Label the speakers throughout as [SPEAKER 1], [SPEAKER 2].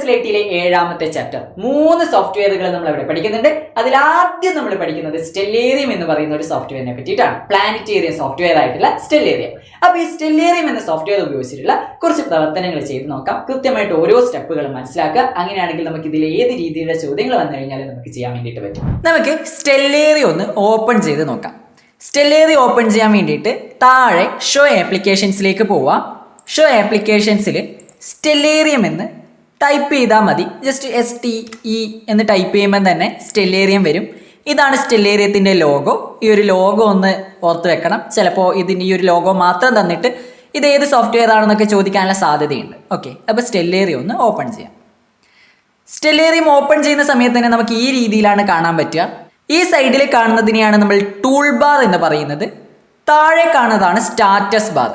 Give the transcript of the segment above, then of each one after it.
[SPEAKER 1] SLATയിലെ 7ാമത്തെ chapter 3 സോഫ്റ്റ്വെയറുകൾ നമ്മൾ ഇവിടെ പഠിക്കുന്നുണ്ട്. അതിൽ ആദ്യം നമ്മൾ പഠിക്കുന്നത് സ്റ്റെല്ലേറിയം എന്ന് പറയുന്ന ഒരു സോഫ്റ്റ്വെയറിനെ പറ്റിയിട്ടാണ്. പ്ലാനറ്റേറിയം സോഫ്റ്റ്വെയർ ആയിട്ടുള്ള സ്റ്റെല്ലേറിയം. അപ്പോൾ ഈ സ്റ്റെല്ലേറിയം എന്ന സോഫ്റ്റ്വെയർ ഉപയോഗിച്ചിട്ടുള്ള കുറച്ച് പ്രവർത്തനങ്ങൾ ചെയ്ത് നോക്കാം. കൃത്യമായിട്ട് ഓരോ സ്റ്റെപ്പുകളും മനസ്സിലാക്കുക. അങ്ങനെയാണെങ്കിൽ നമുക്ക് ഇതിൽ ഏത് രീതിയിലുള്ള ചോദ്യങ്ങൾ വന്നു കഴിഞ്ഞാൽ നമുക്ക് ചെയ്യാൻ വേണ്ടിയിട്ട് പറ്റും. നമുക്ക് സ്റ്റെല്ലേറിയം ഒന്ന് ഓപ്പൺ ചെയ്ത് നോക്കാം. സ്റ്റെല്ലേറിയം ഓപ്പൺ ചെയ്യാൻ വേണ്ടിയിട്ട് താഴെ ഷോ ആപ്ലിക്കേഷൻസിലേക്ക് പോവാം. ഷോ ആപ്ലിക്കേഷൻസിൽ സ്റ്റെല്ലേറിയം എന്ന് ടൈപ്പ് ചെയ്താൽ മതി. ജസ്റ്റ് STE എന്ന് ടൈപ്പ് ചെയ്യുമ്പോൾ തന്നെ സ്റ്റെല്ലേറിയം വരും. ഇതാണ് സ്റ്റെല്ലേറിയത്തിൻ്റെ ലോഗോ. ഈ ഒരു ലോഗോ ഒന്ന് ഓർത്ത് വെക്കണം. ചിലപ്പോൾ ഇതിൻ്റെ ഈ ഒരു ലോഗോ മാത്രം തന്നിട്ട് ഇത് ഏത് സോഫ്റ്റ്വെയർ ആണെന്നൊക്കെ ചോദിക്കാനുള്ള സാധ്യതയുണ്ട്. ഓക്കെ, അപ്പോൾ സ്റ്റെല്ലേറിയം ഒന്ന് ഓപ്പൺ ചെയ്യാം. സ്റ്റെല്ലേറിയം ഓപ്പൺ ചെയ്യുന്ന സമയത്ത് തന്നെ നമുക്ക് ഈ രീതിയിലാണ് കാണാൻ പറ്റുക. ഈ സൈഡിൽ കാണുന്നതിനെയാണ് നമ്മൾ ടൂൾ ബാർ എന്ന് പറയുന്നത്. താഴെ കാണുന്നതാണ് സ്റ്റാറ്റസ് ബാർ.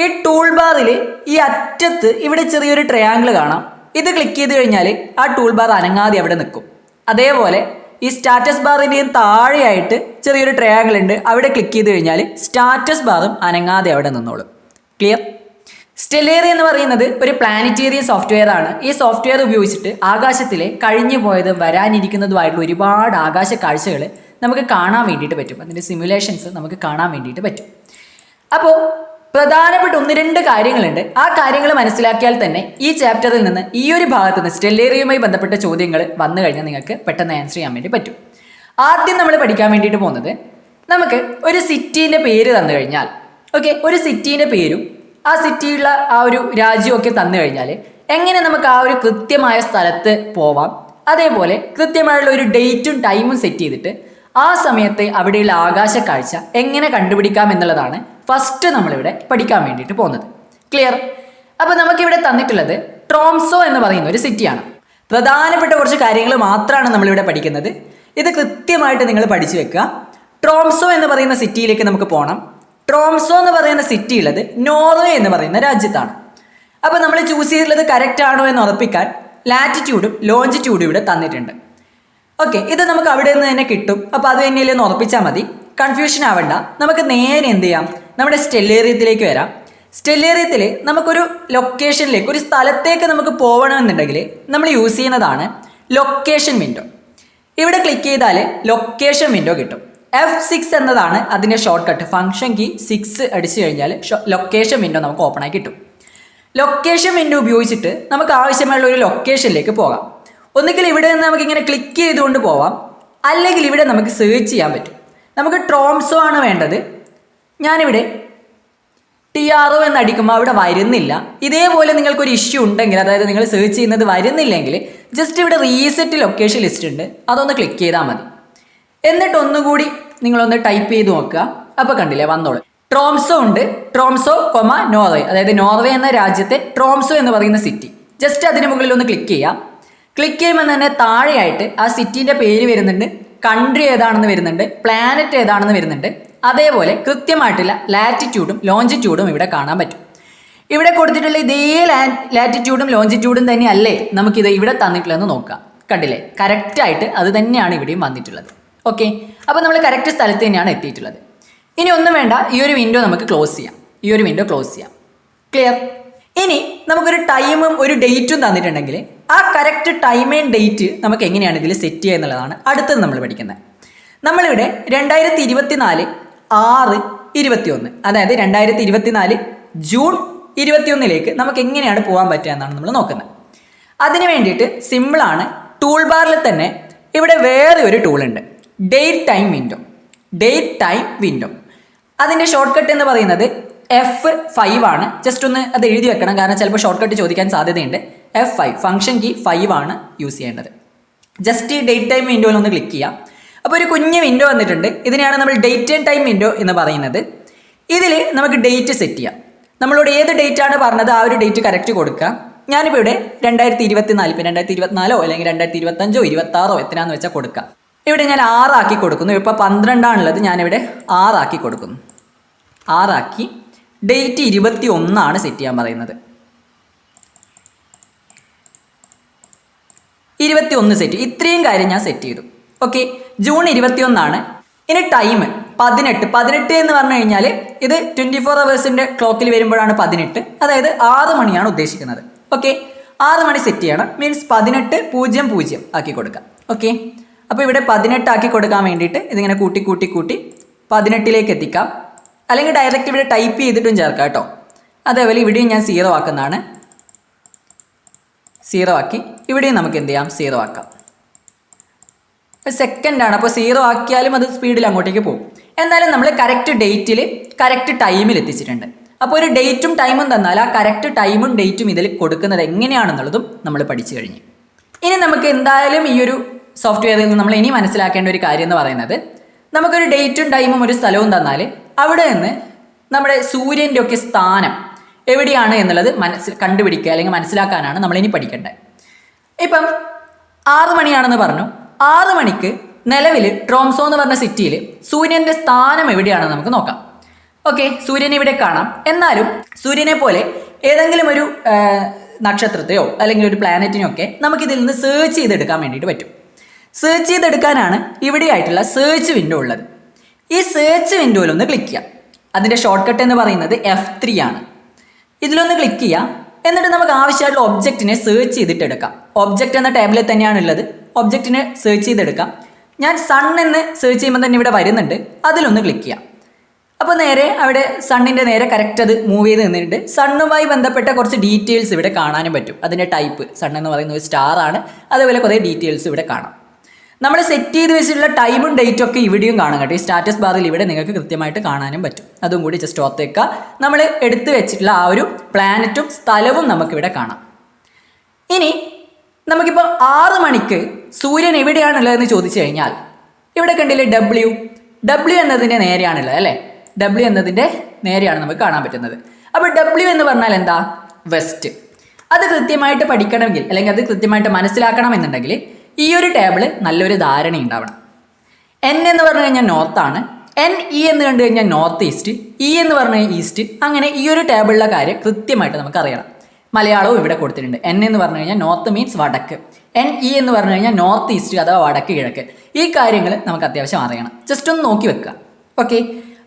[SPEAKER 1] ഈ ടൂൾ ബാറിൽ ഈ അറ്റത്ത് ഇവിടെ ചെറിയൊരു ട്രയാങ്കിൾ കാണാം. ഇത് ക്ലിക്ക് ചെയ്ത് കഴിഞ്ഞാൽ ആ ടൂൾ ബാർ അനങ്ങാതെ അവിടെ നിൽക്കും. അതേപോലെ ഈ സ്റ്റാറ്റസ് ബാറിൻ്റെയും താഴെയായിട്ട് ചെറിയൊരു ട്രയാങ്കിൾ ഉണ്ട്. അവിടെ ക്ലിക്ക് ചെയ്ത് കഴിഞ്ഞാൽ സ്റ്റാറ്റസ് ബാറും അനങ്ങാതെ അവിടെ നിന്നോളും. ക്ലിയർ? സ്റ്റെല്ലേറിയം എന്ന് പറയുന്നത് ഒരു പ്ലാനറ്റേറിയം സോഫ്റ്റ്വെയർ ആണ്. ഈ സോഫ്റ്റ്വെയർ ഉപയോഗിച്ചിട്ട് ആകാശത്തിലെ കഴിഞ്ഞു പോയതും വരാനിരിക്കുന്നതുമായിട്ടുള്ള ഒരുപാട് ആകാശ കാഴ്ചകൾ നമുക്ക് കാണാൻ വേണ്ടിയിട്ട് പറ്റും. അതിൻ്റെ സിമുലേഷൻസ് നമുക്ക് കാണാൻ വേണ്ടിയിട്ട് പറ്റും. അപ്പോൾ പ്രധാനപ്പെട്ട 1-2 കാര്യങ്ങളുണ്ട്. ആ കാര്യങ്ങൾ മനസ്സിലാക്കിയാൽ തന്നെ ഈ ചാപ്റ്ററിൽ നിന്ന് ഈ ഒരു ഭാഗത്ത് നിന്ന് സ്റ്റെല്ലേറിയവുമായി ബന്ധപ്പെട്ട ചോദ്യങ്ങൾ വന്നു കഴിഞ്ഞാൽ നിങ്ങൾക്ക് പെട്ടെന്ന് ആൻസർ ചെയ്യാൻ വേണ്ടി പറ്റും. ആദ്യം നമ്മൾ പഠിക്കാൻ വേണ്ടിയിട്ട് പോകുന്നത്, നമുക്ക് ഒരു സിറ്റീൻ്റെ പേര് തന്നു കഴിഞ്ഞാൽ, ഓക്കെ, ഒരു സിറ്റീൻ്റെ പേരും ആ സിറ്റിയുള്ള ആ ഒരു രാജ്യമൊക്കെ തന്നു കഴിഞ്ഞാൽ എങ്ങനെ നമുക്ക് ആ ഒരു കൃത്യമായ സ്ഥലത്ത് പോവാം, അതേപോലെ കൃത്യമായുള്ള ഒരു ഡേറ്റും ടൈമും സെറ്റ് ചെയ്തിട്ട് ആ സമയത്ത് അവിടെയുള്ള ആകാശ കാഴ്ച എങ്ങനെ കണ്ടുപിടിക്കാം എന്നുള്ളതാണ് ഫസ്റ്റ് നമ്മളിവിടെ പഠിക്കാൻ വേണ്ടിയിട്ട് പോകുന്നത്. ക്ലിയർ? അപ്പോൾ നമുക്കിവിടെ തന്നിട്ടുള്ളത് ട്രോംസോ എന്ന് പറയുന്ന ഒരു സിറ്റിയാണ്. പ്രധാനപ്പെട്ട കുറച്ച് കാര്യങ്ങൾ മാത്രമാണ് നമ്മളിവിടെ പഠിക്കുന്നത്. ഇത് കൃത്യമായിട്ട് നിങ്ങൾ പഠിച്ചു വെക്കുക. ട്രോംസോ എന്ന് പറയുന്ന സിറ്റിയിലേക്ക് നമുക്ക് പോകണം. ട്രോംസോ എന്ന് പറയുന്ന സിറ്റി ഉള്ളത് നോർവേ എന്ന് പറയുന്ന രാജ്യത്താണ്. അപ്പോൾ നമ്മൾ ചൂസ് ചെയ്തിട്ടുള്ളത് കറക്റ്റ് ആണോ എന്ന് ഉറപ്പിക്കാൻ ലാറ്റിറ്റ്യൂഡും ലോഞ്ചിറ്റ്യൂഡും ഇവിടെ തന്നിട്ടുണ്ട്. ഓക്കെ, ഇത് നമുക്ക് അവിടെ നിന്ന് തന്നെ കിട്ടും. അപ്പോൾ അത് തന്നെയല്ലേ ഒന്ന് ഉറപ്പിച്ചാൽ മതി. കൺഫ്യൂഷൻ ആവണ്ട. നമുക്ക് നേരെ എന്ത് ചെയ്യാം, നമ്മുടെ സ്റ്റെല്ലേറിയത്തിലേക്ക് വരാം. സ്റ്റെല്ലേറിയത്തിൽ നമുക്കൊരു ലൊക്കേഷനിലേക്ക്, ഒരു സ്ഥലത്തേക്ക് നമുക്ക് പോകണമെന്നുണ്ടെങ്കിൽ നമ്മൾ യൂസ് ചെയ്യുന്നതാണ് ലൊക്കേഷൻ വിൻഡോ. ഇവിടെ ക്ലിക്ക് ചെയ്താൽ ലൊക്കേഷൻ വിൻഡോ കിട്ടും. F6 എന്നതാണ് അതിൻ്റെ ഷോർട്ട് കട്ട്. ഫംഗ്ഷൻ കീ 6 അടിച്ചു കഴിഞ്ഞാൽ ലൊക്കേഷൻ വിൻഡോ നമുക്ക് ഓപ്പൺ ആയി കിട്ടും. ലൊക്കേഷൻ വിൻഡോ ഉപയോഗിച്ചിട്ട് നമുക്ക് ആവശ്യമുള്ള ഒരു ലൊക്കേഷനിലേക്ക് പോകാം. ഒന്നുകിൽ ഇവിടെ നിന്ന് നമുക്ക് ഇങ്ങനെ ക്ലിക്ക് ചെയ്തുകൊണ്ട് പോവാം, അല്ലെങ്കിൽ ഇവിടെ നമുക്ക് സെർച്ച് ചെയ്യാൻ പറ്റും. നമുക്ക് ട്രോംസോ ആണ് വേണ്ടത്. ഞാനിവിടെ TRO എന്ന് അടിക്കുമ്പോൾ അവിടെ വരുന്നില്ല. ഇതേപോലെ നിങ്ങൾക്കൊരു ഇഷ്യൂ ഉണ്ടെങ്കിൽ, അതായത് നിങ്ങൾ സെർച്ച് ചെയ്യുന്നത് വരുന്നില്ലെങ്കിൽ ജസ്റ്റ് ഇവിടെ റീസെറ്റ് ലൊക്കേഷൻ ലിസ്റ്റ് ഉണ്ട്, അതൊന്ന് ക്ലിക്ക് ചെയ്താൽ മതി. എന്നിട്ട് ഒന്നുകൂടി നിങ്ങളൊന്ന് ടൈപ്പ് ചെയ്ത് നോക്കുക. അപ്പോൾ കണ്ടില്ലേ, വന്നോളൂ. ട്രോംസോ ഉണ്ട്. ട്രോംസോ, നോർവേ, അതായത് നോർവേ എന്ന രാജ്യത്തെ ട്രോംസോ എന്ന് പറയുന്ന സിറ്റി. ജസ്റ്റ് അതിന് മുകളിൽ ഒന്ന് ക്ലിക്ക് ചെയ്യാം. ക്ലിക്ക് ചെയ്യുമ്പോൾ തന്നെ താഴെയായിട്ട് ആ സിറ്റീൻ്റെ പേര് വരുന്നുണ്ട്, കൺട്രി ഏതാണെന്ന് വരുന്നുണ്ട്, പ്ലാനറ്റ് ഏതാണെന്ന് വരുന്നുണ്ട്. അതേപോലെ കൃത്യമായിട്ടുള്ള ലാറ്റിറ്റ്യൂഡും ലോഞ്ചിറ്റ്യൂഡും ഇവിടെ കാണാൻ പറ്റും. ഇവിടെ കൊടുത്തിട്ടുള്ള ഇതേ ലാറ്റിറ്റ്യൂഡും ലോഞ്ചിറ്റ്യൂഡും തന്നെയല്ലേ നമുക്കിത് ഇവിടെ തന്നിട്ടുള്ളതെന്ന് നോക്കാം. കണ്ടില്ലേ, കറക്റ്റായിട്ട് അത് തന്നെയാണ് ഇവിടെയും വന്നിട്ടുള്ളത്. ഓക്കെ, അപ്പോൾ നമ്മൾ കറക്റ്റ് സ്ഥലത്ത് തന്നെയാണ് എത്തിയിട്ടുള്ളത്. ഇനി ഒന്നും വേണ്ട, ഈ ഒരു വിൻഡോ നമുക്ക് ക്ലോസ് ചെയ്യാം. ഈ ഒരു വിൻഡോ ക്ലോസ് ചെയ്യാം. ക്ലിയർ? ഇനി നമുക്കൊരു ടൈമും ഒരു ഡേറ്റും തന്നിട്ടുണ്ടെങ്കിൽ ആ കറക്റ്റ് ടൈം ആൻഡ് ഡേറ്റ് നമുക്ക് എങ്ങനെയാണ് ഇതിൽ സെറ്റ് ചെയ്യുക എന്നുള്ളതാണ് അടുത്തത് നമ്മൾ പഠിക്കുന്നത്. നമ്മളിവിടെ 2024 6/21, അതായത് 2024 ജൂൺ 21 നമുക്ക് എങ്ങനെയാണ് പോകാൻ പറ്റുക എന്നാണ് നമ്മൾ നോക്കുന്നത്. അതിന് വേണ്ടിയിട്ട് സിമ്പിളാണ്. ടൂൾ ബാറിൽ തന്നെ ഇവിടെ വേറെ ഒരു ടൂൾ ഉണ്ട്, date time window. Date time window അതിൻ്റെ ഷോർട്ട് കട്ട് എന്ന് പറയുന്നത് F5 ആണ്. ജസ്റ്റ് ഒന്ന് അത് എഴുതി വെക്കണം, കാരണം ചിലപ്പോൾ ഷോർട്ട് കട്ട് ചോദിക്കാൻ സാധ്യതയുണ്ട്. F5 ഫംഗ്ഷൻ കീ 5 ആണ് യൂസ് ചെയ്യേണ്ടത്. ജസ്റ്റ് ഈ ഡേറ്റ് ടൈം വിൻഡോയിൽ ഒന്ന് ക്ലിക്ക് ചെയ്യാം. അപ്പോൾ ഒരു കുഞ്ഞ് വിൻഡോ വന്നിട്ടുണ്ട്. ഇതിനെയാണ് നമ്മൾ ഡേറ്റ് ആൻഡ് ടൈം വിൻഡോ എന്ന് പറയുന്നത്. ഇതിൽ നമുക്ക് ഡേറ്റ് സെറ്റ് ചെയ്യാം. നമ്മളോട് ഏത് ഡേറ്റ് ആണ് പറഞ്ഞത് ആ ഒരു ഡേറ്റ് കറക്റ്റ് കൊടുക്കുക. ഞാനിപ്പോൾ ഇവിടെ 2024, ഇപ്പോൾ 2024 അല്ലെങ്കിൽ 2025 26 എത്രയാണെന്ന് വെച്ചാൽ കൊടുക്കാം. ഇവിടെ ഞാൻ 6 ആക്കി കൊടുക്കുന്നു. ഇപ്പോൾ 12 ആണുള്ളത്, ഞാനിവിടെ 6 ആക്കി കൊടുക്കുന്നു. 6 ആക്കി ഡേറ്റ് 21 ആണ് സെറ്റ് ചെയ്യാൻ പറയുന്നത്. 21 സെറ്റ്. ഇത്രയും കാര്യം ഞാൻ സെറ്റ് ചെയ്തു. ഓക്കെ, ജൂൺ 21 ആണ്. ഇനി ടൈം 18 എന്ന് പറഞ്ഞു കഴിഞ്ഞാൽ ഇത് 24 അവേഴ്സിൻ്റെ ക്ലോക്കിൽ വരുമ്പോഴാണ് 18, അതായത് 6 മണിയാണ് ഉദ്ദേശിക്കുന്നത്. ഓക്കെ, 6 മണി സെറ്റ് ചെയ്യണം, മീൻസ് 18:00 ആക്കി കൊടുക്കാം. ഓക്കെ, അപ്പോൾ ഇവിടെ 18 ആക്കി കൊടുക്കാൻ വേണ്ടിയിട്ട് ഇതിങ്ങനെ കൂട്ടി 18ലേക്ക് എത്തിക്കാം. അല്ലെങ്കിൽ ഡയറക്റ്റ് ഇവിടെ ടൈപ്പ് ചെയ്തിട്ടും ചേർക്കാം കേട്ടോ. അതേപോലെ ഇവിടെയും ഞാൻ 0 ആക്കുന്നതാണ്. 0 ആക്കി ഇവിടെയും നമുക്ക് എന്ത് ചെയ്യാം, 0 ആക്കാം. സെക്കൻഡാണ്, അപ്പോൾ 0 ആക്കിയാലും അത് സ്പീഡിൽ അങ്ങോട്ടേക്ക് പോകും. എന്തായാലും നമ്മൾ കറക്റ്റ് ഡേറ്റിൽ കറക്റ്റ് ടൈമിൽ എത്തിച്ചിട്ടുണ്ട്. അപ്പോൾ ഒരു ഡേറ്റും ടൈമും തന്നാൽ ആ കറക്റ്റ് ടൈമും ഡേറ്റും ഇതിൽ കൊടുക്കുന്നത് എങ്ങനെയാണെന്നുള്ളതും നമ്മൾ പഠിച്ചു കഴിഞ്ഞു. ഇനി നമുക്ക് എന്തായാലും ഈ ഒരു സോഫ്റ്റ്വെയറിൽ നിന്ന് നമ്മൾ ഇനി മനസ്സിലാക്കേണ്ട ഒരു കാര്യം എന്ന് പറയുന്നത്, നമുക്കൊരു ഡേറ്റും ടൈമും ഒരു സ്ഥലവും തന്നാൽ അവിടെ നിന്ന് നമ്മുടെ സൂര്യൻ്റെ ഒക്കെ സ്ഥാനം എവിടെയാണ് എന്നുള്ളത് കണ്ടുപിടിക്കുക അല്ലെങ്കിൽ മനസ്സിലാക്കാനാണ് നമ്മളിനി പഠിക്കേണ്ടത്. ഇപ്പം 6 മണിയാണെന്ന് പറഞ്ഞു. 6 മണിക്ക് നിലവിൽ ട്രോംസോ എന്ന് പറഞ്ഞ സിറ്റിയിൽ സൂര്യൻ്റെ സ്ഥാനം എവിടെയാണെന്ന് നമുക്ക് നോക്കാം. ഓക്കെ, സൂര്യനെ ഇവിടെ കാണാം. എന്നാലും സൂര്യനെ പോലെ ഏതെങ്കിലും ഒരു നക്ഷത്രത്തെയോ അല്ലെങ്കിൽ ഒരു പ്ലാനറ്റിനെയോ ഒക്കെ നമുക്കിതിൽ നിന്ന് സേർച്ച് ചെയ്തെടുക്കാൻ വേണ്ടിയിട്ട് പറ്റും. സേർച്ച് ചെയ്തെടുക്കാനാണ് ഇവിടെയായിട്ടുള്ള സേർച്ച് വിൻഡോ ഉള്ളത്. ഈ സേർച്ച് വിൻഡോയിൽ ഒന്ന് ക്ലിക്ക് ചെയ്യാം. അതിൻ്റെ ഷോർട്ട് കട്ട് എന്ന് പറയുന്നത് F3 ആണ്. ഇതിലൊന്ന് ക്ലിക്ക് ചെയ്യാം. എന്നിട്ട് നമുക്ക് ആവശ്യമായിട്ടുള്ള ഒബ്ജക്റ്റിനെ സേർച്ച് ചെയ്തിട്ട് എടുക്കാം. ഒബ്ജക്റ്റ് എന്ന ടാബിൽ തന്നെയാണുള്ളത്. ഒബ്ജക്റ്റിനെ സേർച്ച് ചെയ്തെടുക്കാം. ഞാൻ സൺ എന്ന് സേർച്ച് ചെയ്യുമ്പോൾ തന്നെ ഇവിടെ വരുന്നുണ്ട്. അതിലൊന്ന് ക്ലിക്ക് ചെയ്യാം. അപ്പോൾ നേരെ അവിടെ സണ്ണിൻ്റെ നേരെ കറക്റ്റ് അത് മൂവ് ചെയ്ത് നിന്നിട്ടുണ്ട്. സണ്ണുമായി ബന്ധപ്പെട്ട കുറച്ച് ഡീറ്റെയിൽസ് ഇവിടെ കാണാനും പറ്റും. അതിൻ്റെ ടൈപ്പ് സൺ എന്ന് പറയുന്ന ഒരു സ്റ്റാർ ആണ്. അതേപോലെ കുറേ ഡീറ്റെയിൽസ് ഇവിടെ കാണാം. നമ്മൾ സെറ്റ് ചെയ്ത് വെച്ചിട്ടുള്ള ടൈമും ഡേറ്റും ഒക്കെ ഇവിടെയും കാണാം കേട്ടോ. ഈ സ്റ്റാറ്റസ് ബാറിൽ ഇവിടെ നിങ്ങൾക്ക് കൃത്യമായിട്ട് കാണാനും പറ്റും. അതും കൂടി ജസ്റ്റ് ഓർത്ത് വെക്കുക. നമ്മൾ എടുത്തു വെച്ചിട്ടുള്ള ആ ഒരു പ്ലാനറ്റും സ്ഥലവും നമുക്കിവിടെ കാണാം. ഇനി നമുക്കിപ്പോൾ 6 മണിക്ക് സൂര്യൻ എവിടെയാണുള്ളതെന്ന് ചോദിച്ചു കഴിഞ്ഞാൽ ഇവിടെ കണ്ടില്ലേ W എന്നതിൻ്റെ നേരെയാണുള്ളത് അല്ലേ. W എന്നതിൻ്റെ നേരെയാണ് നമുക്ക് കാണാൻ പറ്റുന്നത്. അപ്പോൾ W എന്ന് പറഞ്ഞാൽ എന്താ, വെസ്റ്റ്. അത് കൃത്യമായിട്ട് പഠിക്കണമെങ്കിൽ അല്ലെങ്കിൽ അത് കൃത്യമായിട്ട് മനസ്സിലാക്കണം എന്നുണ്ടെങ്കിൽ ഈ ഒരു ടേബിൾ നല്ലൊരു ധാരണ ഉണ്ടാവണം. N എന്ന് പറഞ്ഞു കഴിഞ്ഞാൽ നോർത്താണ്. NE എന്ന് കണ്ടു കഴിഞ്ഞാൽ നോർത്ത് ഈസ്റ്റ്. E എന്ന് പറഞ്ഞാൽ ഈസ്റ്റ്. അങ്ങനെ ഈ ഒരു ടേബിളിലെ കാര്യം കൃത്യമായിട്ട് നമുക്കറിയണം. മലയാളവും ഇവിടെ കൊടുത്തിട്ടുണ്ട്. N എന്ന് പറഞ്ഞു കഴിഞ്ഞാൽ നോർത്ത് മീൻസ് വടക്ക്. NE എന്ന് പറഞ്ഞു കഴിഞ്ഞാൽ നോർത്ത് ഈസ്റ്റ് അഥവാ വടക്ക് കിഴക്ക്. ഈ കാര്യങ്ങൾ നമുക്ക് അത്യാവശ്യം അറിയണം. ജസ്റ്റ് ഒന്ന് നോക്കി വെക്കുക. ഓക്കെ,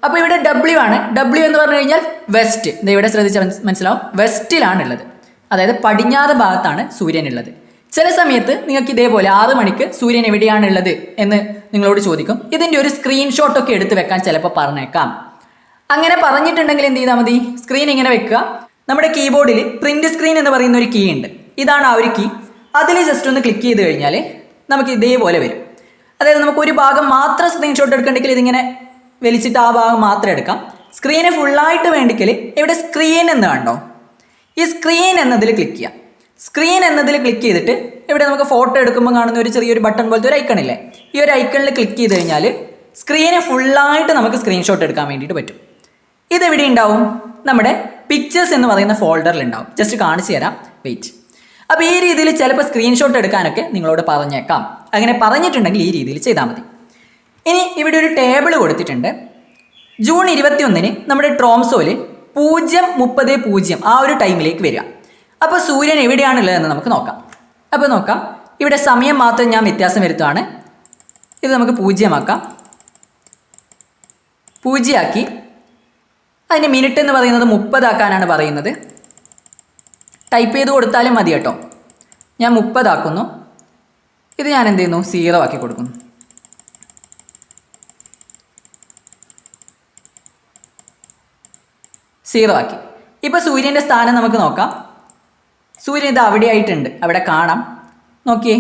[SPEAKER 1] അപ്പോൾ ഇവിടെ W ആണ്. W എന്ന് പറഞ്ഞു കഴിഞ്ഞാൽ വെസ്റ്റ്. ഇത് ഇവിടെ ശ്രദ്ധിച്ചാൽ മനസ്സിലാവും, വെസ്റ്റിലാണുള്ളത്. അതായത് പടിഞ്ഞാറ് ഭാഗത്താണ് സൂര്യൻ ഉള്ളത്. ചില സമയത്ത് നിങ്ങൾക്ക് ഇതേപോലെ 6 മണിക്ക് സൂര്യൻ എവിടെയാണുള്ളത് എന്ന് നിങ്ങളോട് ചോദിക്കും. ഇതിൻ്റെ ഒരു സ്ക്രീൻഷോട്ടൊക്കെ എടുത്ത് വെക്കാൻ ചിലപ്പോൾ പറഞ്ഞേക്കാം. അങ്ങനെ പറഞ്ഞിട്ടുണ്ടെങ്കിൽ എന്ത് ചെയ്താൽ മതി, സ്ക്രീൻ ഇങ്ങനെ വെക്കുക. നമ്മുടെ കീബോർഡിൽ പ്രിന്റ് സ്ക്രീൻ എന്ന് പറയുന്ന ഒരു കീ ഉണ്ട്. ഇതാണ് ആ ഒരു കീ. അതിൽ ജസ്റ്റ് ഒന്ന് ക്ലിക്ക് ചെയ്ത് കഴിഞ്ഞാൽ നമുക്ക് ഇതേപോലെ വരും. അതായത് നമുക്ക് ഒരു ഭാഗം മാത്രം സ്ക്രീൻഷോട്ട് എടുക്കണമെങ്കിൽ ഇതിങ്ങനെ വലിച്ചിട്ട് ആ ഭാഗം മാത്രം എടുക്കാം. സ്ക്രീന് ഫുള്ളായിട്ട് വേണ്ടിക്കൽ ഇവിടെ സ്ക്രീൻ എന്ന് കണ്ടോ, ഈ സ്ക്രീൻ എന്നതിൽ ക്ലിക്ക് ചെയ്യാം. സ്ക്രീൻ എന്നതിൽ ക്ലിക്ക് ചെയ്തിട്ട് ഇവിടെ നമുക്ക് ഫോട്ടോ എടുക്കുമ്പോൾ കാണുന്ന ഒരു ചെറിയൊരു ബട്ടൺ പോലത്തെ ഒരു ഐക്കൺ ഇല്ലേ, ഈ ഒരു ഐക്കണിൽ ക്ലിക്ക് ചെയ്ത് കഴിഞ്ഞാൽ സ്ക്രീന് ഫുള്ളായിട്ട് നമുക്ക് സ്ക്രീൻഷോട്ട് എടുക്കാൻ വേണ്ടിയിട്ട് പറ്റും. ഇതെവിടെ ഉണ്ടാവും, നമ്മുടെ പിക്ചേഴ്സ് എന്ന് പറയുന്ന ഫോൾഡറിൽ ഉണ്ടാവും. ജസ്റ്റ് കാണിച്ചു തരാം, വെയിറ്റ്. അപ്പോൾ ഈ രീതിയിൽ ചിലപ്പോൾ സ്ക്രീൻഷോട്ട് എടുക്കാനൊക്കെ നിങ്ങളോട് പറഞ്ഞേക്കാം. അങ്ങനെ പറഞ്ഞിട്ടുണ്ടെങ്കിൽ ഈ രീതിയിൽ ചെയ്താൽ മതി. ഇനി ഇവിടെ ഒരു ടേബിൾ കൊടുത്തിട്ടുണ്ട്. ജൂൺ 21 നമ്മുടെ ട്രോംസോയിൽ 0:30 ആ ഒരു ടൈമിലേക്ക് വരിക. അപ്പോൾ സൂര്യൻ എവിടെയാണുള്ളതെന്ന് നമുക്ക് നോക്കാം. അപ്പോൾ നോക്കാം, ഇവിടെ സമയം മാത്രം ഞാൻ വ്യത്യാസം വരുത്തുകയാണ്. ഇത് നമുക്ക് 0 ആക്കാം. 0 ആക്കി. അതിന് മിനിറ്റ് എന്ന് പറയുന്നത് 30 ആക്കാനാണ് പറയുന്നത്. ടൈപ്പ് ചെയ്ത് കൊടുത്താലും മതി കേട്ടോ. ഞാൻ 30 ആക്കുന്നു. ഇത് ഞാൻ എന്ത് ചെയ്യുന്നു, 0 ആക്കി കൊടുക്കുന്നു. സീറോ ആക്കി. ഇപ്പോൾ സൂര്യൻ്റെ സ്ഥാനം നമുക്ക് നോക്കാം. സൂര്യൻ ഇത് അവിടെ ആയിട്ടുണ്ട്, അവിടെ കാണാം. നോക്കിയേ,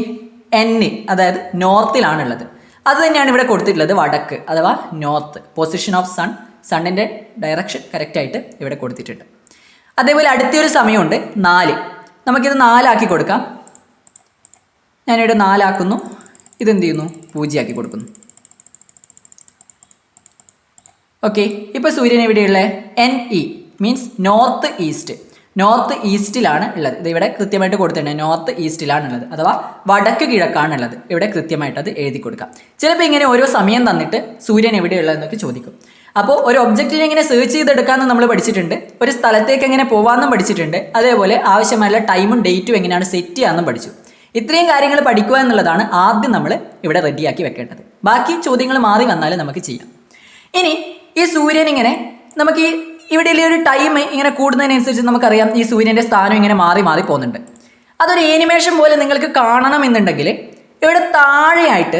[SPEAKER 1] N അതായത് നോർത്തിലാണുള്ളത്. അത് തന്നെയാണ് ഇവിടെ കൊടുത്തിട്ടുള്ളത്, വടക്ക് അഥവാ നോർത്ത്. പൊസിഷൻ ഓഫ് സൺ, സണ്ണിൻ്റെ ഡയറക്ഷൻ കറക്റ്റായിട്ട് ഇവിടെ കൊടുത്തിട്ടുണ്ട്. അതേപോലെ അടുത്തൊരു സമയമുണ്ട് 4. നമുക്കിത് 4 ആക്കി കൊടുക്കാം. ഞാനിവിടെ 4 ആക്കുന്നു. ഇതെന്ത് ചെയ്യുന്നു, 0 ആക്കി കൊടുക്കുന്നു. ഓക്കെ, ഇപ്പോൾ സൂര്യൻ എവിടെയുള്ളത്, NE means north east. North ഈസ്റ്റിലാണ് ഉള്ളത്. ഇത് ഇവിടെ കൃത്യമായിട്ട് കൊടുത്തിട്ടുണ്ട്, നോർത്ത് ഈസ്റ്റിലാണുള്ളത് അഥവാ വടക്ക് കിഴക്കാണുള്ളത്. ഇവിടെ കൃത്യമായിട്ട് അത് എഴുതി കൊടുക്കാം. ചിലപ്പോൾ ഇങ്ങനെ ഓരോ സമയം തന്നിട്ട് സൂര്യൻ എവിടെയുള്ളതെന്നൊക്കെ ചോദിക്കും. അപ്പോൾ ഒരു ഒബ്ജക്റ്റിനെ എങ്ങനെ സെർച്ച് ചെയ്തെടുക്കാമെന്ന് നമ്മൾ പഠിച്ചിട്ടുണ്ട്. ഒരു സ്ഥലത്തേക്ക് എങ്ങനെ പോകാമെന്നും പഠിച്ചിട്ടുണ്ട്. അതേപോലെ ആവശ്യമായുള്ള ടൈമും ഡേറ്റും എങ്ങനെയാണ് സെറ്റ് ചെയ്യാമെന്നും പഠിച്ചു. ഇത്രയും കാര്യങ്ങൾ പഠിക്കുക എന്നുള്ളതാണ് ആദ്യം നമ്മൾ ഇവിടെ റെഡിയാക്കി വെക്കേണ്ടത്. ബാക്കി ചോദ്യങ്ങൾ മാറി വന്നാലും നമുക്ക് ചെയ്യാം. ഇനി ഈ സൂര്യൻ ഇങ്ങനെ നമുക്ക് ഇവിടെയുള്ള ഒരു ടൈം ഇങ്ങനെ കൂടുന്നതിനനുസരിച്ച് നമുക്കറിയാം ഈ സൂര്യൻ്റെ സ്ഥാനം ഇങ്ങനെ മാറി മാറി പോകുന്നുണ്ട്. അതൊരു ആനിമേഷൻ പോലെ നിങ്ങൾക്ക് കാണണമെന്നുണ്ടെങ്കിൽ ഇവിടെ താഴെയായിട്ട്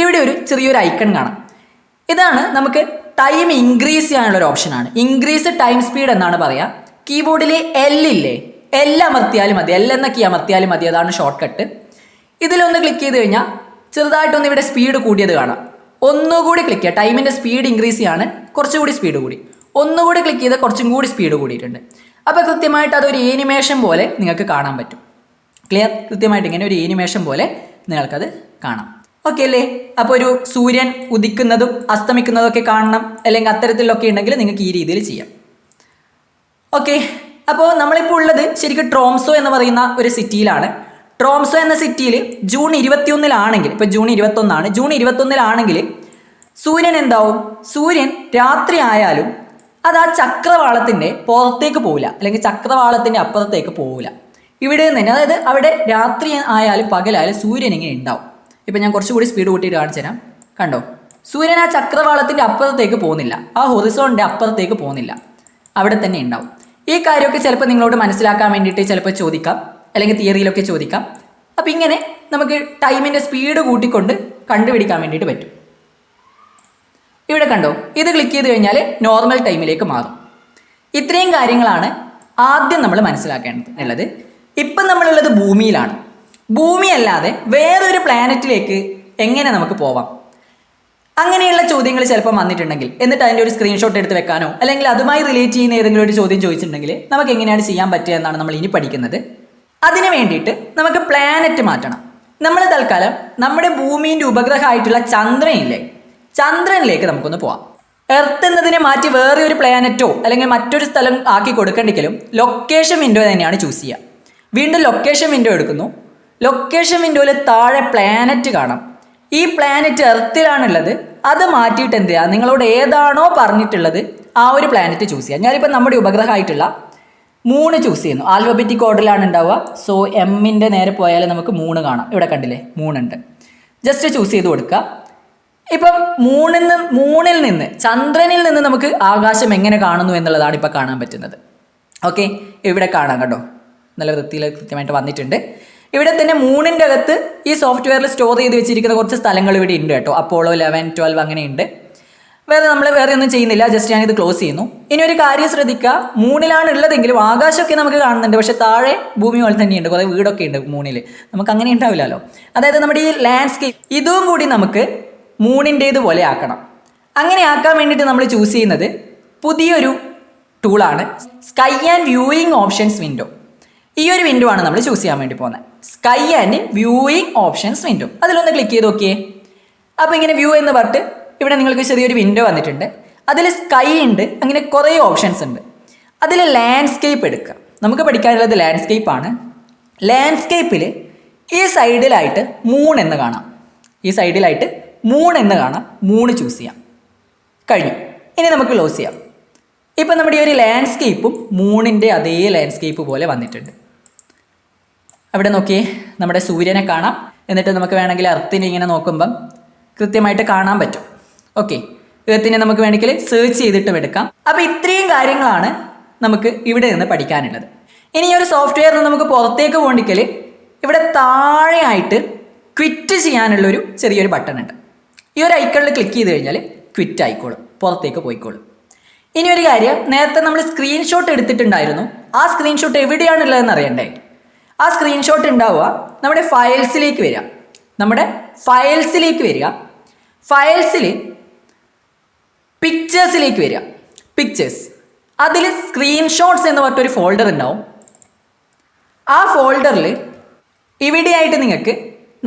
[SPEAKER 1] ഇവിടെ ഒരു ചെറിയൊരു ഐക്കൺ കാണാം. ഇതാണ് നമുക്ക് ടൈം ഇൻക്രീസ് ചെയ്യാനുള്ളൊരു ഓപ്ഷനാണ്. ഇൻക്രീസ് ടൈം സ്പീഡ് എന്നാണ് പറയുക. കീബോർഡിൽ എൽ ഇല്ലേ, എൽ അമർത്തിയാലും മതി, എൽ എന്ന കീ അമർത്തിയാലും മതി, അതാണ് ഷോർട്ട് കട്ട്. ഇതിലൊന്ന് ക്ലിക്ക് ചെയ്ത് കഴിഞ്ഞാൽ ചെറുതായിട്ടൊന്ന് ഇവിടെ സ്പീഡ് കൂടിയത് കാണാം. ഒന്നുകൂടി ക്ലിക്ക് ചെയ്യുക, ടൈമിൻ്റെ സ്പീഡ് ഇൻക്രീസ് ചെയ്യാണ്, കുറച്ചുകൂടി സ്പീഡ് കൂടി. ഒന്നുകൂടി ക്ലിക്ക് ചെയ്താൽ കുറച്ചും കൂടി സ്പീഡ് കൂടിയിട്ടുണ്ട്. അപ്പോൾ കൃത്യമായിട്ട് അതൊരു ആനിമേഷൻ പോലെ നിങ്ങൾക്ക് കാണാൻ പറ്റും. ക്ലിയർ? കൃത്യമായിട്ട് ഇങ്ങനെ ഒരു ആനിമേഷൻ പോലെ നിങ്ങൾക്കത് കാണാം. ഓക്കെ അല്ലേ? അപ്പോൾ ഒരു സൂര്യൻ ഉദിക്കുന്നതും അസ്തമിക്കുന്നതും ഒക്കെ കാണണം, അല്ലെങ്കിൽ അത്തരത്തിലൊക്കെ ഉണ്ടെങ്കിൽ നിങ്ങൾക്ക് ഈ രീതിയിൽ ചെയ്യാം. ഓക്കെ, അപ്പോൾ നമ്മളിപ്പോൾ ഉള്ളത് ശരിക്കും ട്രോംസോ എന്ന് പറയുന്ന ഒരു സിറ്റിയിലാണ്. ട്രോംസോ എന്ന സിറ്റിയിൽ ജൂൺ 21 ഇപ്പോൾ ജൂൺ 21 ജൂൺ 21 സൂര്യൻ എന്താവും? സൂര്യൻ രാത്രി ആയാലും അത് ആ ചക്രവാളത്തിൻ്റെ പുറത്തേക്ക് പോവില്ല, അല്ലെങ്കിൽ ചക്രവാളത്തിൻ്റെ അപ്പുറത്തേക്ക് പോവില്ല. ഇവിടെ നിന്ന് തന്നെ, അതായത് അവിടെ രാത്രി ആയാലും പകലായാലും സൂര്യൻ ഇങ്ങനെ ഉണ്ടാവും. ഇപ്പം ഞാൻ കുറച്ചുകൂടി സ്പീഡ് കൂട്ടിയിട്ട് കാണിച്ചു തരാം. കണ്ടോ, സൂര്യൻ ആ ചക്രവാളത്തിൻ്റെ അപ്പുറത്തേക്ക് പോകുന്നില്ല, ആ ഹൊറിസോണിൻ്റെ അപ്പുറത്തേക്ക് പോകുന്നില്ല, അവിടെ തന്നെ ഉണ്ടാവും. ഈ കാര്യമൊക്കെ ചിലപ്പോൾ നിങ്ങളോട് മനസ്സിലാക്കാൻ വേണ്ടിയിട്ട് ചിലപ്പോൾ ചോദിക്കാം, അല്ലെങ്കിൽ തിയറിയിലൊക്കെ ചോദിക്കാം. അപ്പം ഇങ്ങനെ നമുക്ക് ടൈമിൻ്റെ സ്പീഡ് കൂട്ടിക്കൊണ്ട് കണ്ടുപിടിക്കാൻ വേണ്ടിയിട്ട് പറ്റും. ഇവിടെ കണ്ടോ, ഇത് ക്ലിക്ക് ചെയ്ത് കഴിഞ്ഞാൽ നോർമൽ ടൈമിലേക്ക് മാറും. ഇത്രയും കാര്യങ്ങളാണ് ആദ്യം നമ്മൾ മനസ്സിലാക്കേണ്ടത്. ഇപ്പം നമ്മളുള്ളത് ഭൂമിയിലാണ്. ഭൂമി അല്ലാതെ വേറൊരു പ്ലാനറ്റിലേക്ക് എങ്ങനെ നമുക്ക് പോവാം? അങ്ങനെയുള്ള ചോദ്യങ്ങൾ ചിലപ്പോൾ വന്നിട്ടുണ്ടെങ്കിൽ, എന്നിട്ട് അതിൻ്റെ ഒരു സ്ക്രീൻഷോട്ട് എടുത്ത് വെക്കാനോ അല്ലെങ്കിൽ അതുമായി റിലേറ്റ് ചെയ്യുന്ന ഏതെങ്കിലും ഒരു ചോദ്യം ചോദിച്ചിട്ടുണ്ടെങ്കിൽ നമുക്ക് എങ്ങനെയാണ് ചെയ്യാൻ പറ്റുക എന്നാണ് നമ്മൾ ഇനി പഠിക്കുന്നത്. അതിന് വേണ്ടിയിട്ട് നമുക്ക് പ്ലാനറ്റ് മാറ്റണം. നമ്മൾ തൽക്കാലം നമ്മുടെ ഭൂമിൻ്റെ ഉപഗ്രഹമായിട്ടുള്ള ചന്ദ്രനില്ലേ, ചന്ദ്രനിലേക്ക് നമുക്കൊന്ന് പോവാം. എർത്ത് എന്നതിനെ മാറ്റി വേറെ ഒരു പ്ലാനറ്റോ അല്ലെങ്കിൽ മറ്റൊരു സ്ഥലം ആക്കി കൊടുക്കണ്ടെങ്കിലും ലൊക്കേഷൻ വിൻഡോ തന്നെയാണ് ചൂസ് ചെയ്യുക. വീണ്ടും ലൊക്കേഷൻ വിൻഡോ എടുക്കുന്നു. ലൊക്കേഷൻ വിൻഡോയിൽ താഴെ പ്ലാനറ്റ് കാണാം. ഈ പ്ലാനറ്റ് എർത്തിലാണുള്ളത്. അത് മാറ്റിയിട്ട് എന്ത് ചെയ്യുക, നിങ്ങളോട് ഏതാണോ പറഞ്ഞിട്ടുള്ളത് ആ ഒരു പ്ലാനറ്റ് ചൂസ് ചെയ്യുക. ഞാനിപ്പോൾ നമ്മുടെ ഉപഗ്രഹമായിട്ടുള്ള മൂണ് ചൂസ് ചെയ്യുന്നു. ആൽഫബറ്റിക് ഓർഡറിലാണ് ഉണ്ടാവുക. സോ എമ്മിൻ്റെ നേരെ പോയാൽ നമുക്ക് മൂണ് കാണാം. ഇവിടെ കണ്ടില്ലേ, മൂണുണ്ട്. ജസ്റ്റ് ചൂസ് ചെയ്ത് കൊടുക്കുക. ഇപ്പം മൂണിൽ നിന്ന് ചന്ദ്രനിൽ നിന്ന് നമുക്ക് ആകാശം എങ്ങനെ കാണുന്നു എന്നുള്ളതാണ് ഇപ്പോൾ കാണാൻ പറ്റുന്നത്. ഓക്കെ, ഇവിടെ കാണാം. കണ്ടോ, നല്ല വൃത്തിയിൽ കൃത്യമായിട്ട് വന്നിട്ടുണ്ട്. ഇവിടെ തന്നെ മൂണിൻ്റെ അകത്ത് ഈ സോഫ്റ്റ്വെയറിൽ സ്റ്റോർ ചെയ്ത് വെച്ചിരിക്കുന്ന കുറച്ച് സ്ഥലങ്ങൾ ഇവിടെ ഉണ്ട് കേട്ടോ. അപ്പോളോ 11, 12 അങ്ങനെയുണ്ട്. വേറെ ഒന്നും ചെയ്യുന്നില്ല. ജസ്റ്റ് ഞാനിത് ക്ലോസ് ചെയ്യുന്നു. ഇനി ഒരു കാര്യം ശ്രദ്ധിക്കുക, മൂണിലാണ് ഉള്ളതെങ്കിലും ആകാശമൊക്കെ നമുക്ക് കാണുന്നുണ്ട്. പക്ഷേ താഴെ ഭൂമി പോലെ തന്നെയുണ്ട്, കുറേ വീടൊക്കെ ഉണ്ട് മൂണിൽ. നമുക്ക് അങ്ങനെ ഉണ്ടാവില്ലല്ലോ. അതായത് നമ്മുടെ ഈ ലാൻഡ്സ്കേപ്പ് ഇതും കൂടി നമുക്ക് മൂണിൻ്റേതുപോലെ ആക്കണം. അങ്ങനെ ആക്കാൻ വേണ്ടിയിട്ട് നമ്മൾ ചൂസ് ചെയ്യുന്നത് പുതിയൊരു ടൂളാണ്, sky and viewing options window. ഈ ഒരു വിൻഡോ ആണ് നമ്മൾ ചൂസ് ചെയ്യാൻ വേണ്ടി പോകുന്നത്. Sky and viewing options window. അതിലൊന്ന് ക്ലിക്ക് ചെയ്ത് നോക്കിയേ. അപ്പോൾ ഇങ്ങനെ വ്യൂ എന്ന് പറഞ്ഞിട്ട് ഇവിടെ നിങ്ങൾക്ക് ചെറിയൊരു വിൻഡോ വന്നിട്ടുണ്ട്. അതിൽ സ്കൈ ഉണ്ട്, അങ്ങനെ കുറേ ഓപ്ഷൻസ് ഉണ്ട്. അതിൽ ലാൻഡ്സ്കേപ്പ് എടുക്കുക. നമുക്ക് പഠിക്കാനുള്ളത് ലാൻഡ്സ്കേപ്പാണ്. ലാൻഡ്സ്കേപ്പിൽ ഈ സൈഡിലായിട്ട് മൂൺ എന്ന് കാണാം. ഈ സൈഡിലായിട്ട് മൂൺ എന്ന് കാണാം. മൂണ് ചൂസ് ചെയ്യാം. കഴിഞ്ഞു. ഇനി നമുക്ക് ക്ലോസ് ചെയ്യാം. ഇപ്പം നമ്മുടെ ഈ ഒരു ലാൻഡ്സ്കേപ്പും മൂണിൻ്റെ അതേ ലാൻഡ്സ്കേപ്പ് പോലെ വന്നിട്ടുണ്ട്. അവിടെ നോക്കിയേ, നമ്മുടെ സൂര്യനെ കാണാം. എന്നിട്ട് നമുക്ക് വേണമെങ്കിൽ എർത്തിനെ ഇങ്ങനെ നോക്കുമ്പം കൃത്യമായിട്ട് കാണാൻ പറ്റും. ഓക്കെ, എർത്തിനെ നമുക്ക് വേണമെങ്കിൽ സെർച്ച് ചെയ്തിട്ടും എടുക്കാം. അപ്പോൾ ഇത്രയും കാര്യങ്ങളാണ് നമുക്ക് ഇവിടെ നിന്ന് പഠിക്കാനുള്ളത്. ഇനി ഈ ഒരു സോഫ്റ്റ്വെയറിന് നമുക്ക് പുറത്തേക്ക് പോകണമെങ്കിൽ ഇവിടെ താഴെയായിട്ട് ക്വിറ്റ് ചെയ്യാനുള്ളൊരു ചെറിയൊരു ബട്ടൺ ഉണ്ട്. ഈ ഒരു ഐക്കണിൽ ക്ലിക്ക് ചെയ്ത് കഴിഞ്ഞാൽ ക്വിറ്റ് ആയിക്കോളും, പുറത്തേക്ക് പോയിക്കോളും. ഇനി ഒരു കാര്യം, നേരത്തെ നമ്മൾ സ്ക്രീൻഷോട്ട് എടുത്തിട്ടുണ്ടായിരുന്നു. ആ സ്ക്രീൻഷോട്ട് എവിടെയാണുള്ളതെന്ന് അറിയണ്ടേ? ആ സ്ക്രീൻഷോട്ട് ഉണ്ടാവുക നമ്മുടെ ഫയൽസിലേക്ക് വരിക. ഫയൽസിൽ പിക്ചേഴ്സിലേക്ക് വരിക. പിക്ചേഴ്സ്, അതിൽ സ്ക്രീൻഷോട്ട്സ് എന്ന് പറഞ്ഞൊരു ഫോൾഡർ ഉണ്ടാവും. ആ ഫോൾഡറിൽ ഇവിടെയായിട്ട് നിങ്ങൾക്ക്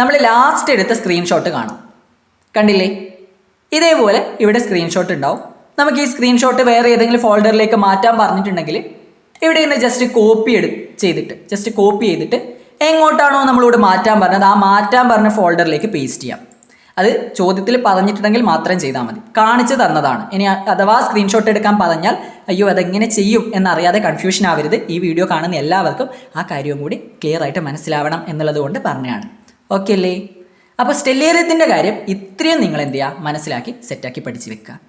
[SPEAKER 1] നമ്മൾ ലാസ്റ്റ് എടുത്ത സ്ക്രീൻഷോട്ട് കാണാം. കണ്ടില്ലേ? ഇതേപോലെ ഇവിടെ സ്ക്രീൻഷോട്ട് ഉണ്ടാവും. നമുക്ക് ഈ സ്ക്രീൻഷോട്ട് വേറെ ഏതെങ്കിലും ഫോൾഡറിലേക്ക് മാറ്റാൻ പറഞ്ഞിട്ടുണ്ടെങ്കിൽ ഇവിടെ നിന്ന് ജസ്റ്റ് കോപ്പി ചെയ്തിട്ട് എങ്ങോട്ടാണോ നമ്മളോട് മാറ്റാൻ പറഞ്ഞത് ആ മാറ്റാൻ പറഞ്ഞ ഫോൾഡറിലേക്ക് പേസ്റ്റ് ചെയ്യാം. അത് ചോദ്യത്തിൽ പറഞ്ഞിട്ടുണ്ടെങ്കിൽ മാത്രം ചെയ്താൽ മതി. കാണിച്ചു തന്നതാണ്. ഇനി അഥവാ സ്ക്രീൻഷോട്ട് എടുക്കാൻ പറഞ്ഞാൽ അയ്യോ അതെങ്ങനെ ചെയ്യും എന്നറിയാതെ കൺഫ്യൂഷൻ ആവരുത്. ഈ വീഡിയോ കാണുന്ന എല്ലാവർക്കും ആ കാര്യവും കൂടി ക്ലിയർ ആയിട്ട് മനസ്സിലാവണം എന്നുള്ളത് കൊണ്ട് പറഞ്ഞതാണ്. ഓക്കെ അല്ലേ? അപ്പോൾ സ്റ്റെല്ലേറിയത്തിൻ്റെ കാര്യം ഇത്രയും നിങ്ങൾ എന്ത് ചെയ്യുക, മനസ്സിലാക്കി സെറ്റാക്കി പഠിച്ച് വെക്കുക.